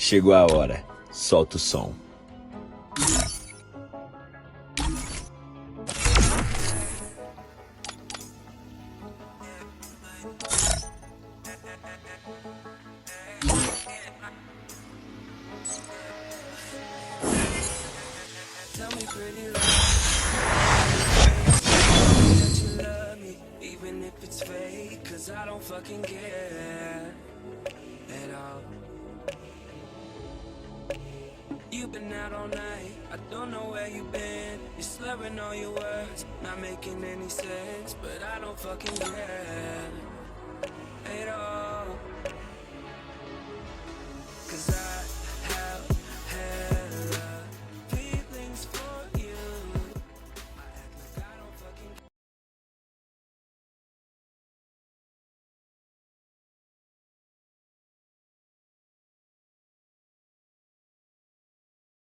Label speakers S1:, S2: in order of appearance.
S1: Chegou a hora. Solta o som.
S2: Tell me pretty lies that you love me, even if it's fake, 'cause I don't fucking care at all. You've been out all night, I don't know where you've been. You're slurring all your words, not making any sense, but I don't fucking care at all.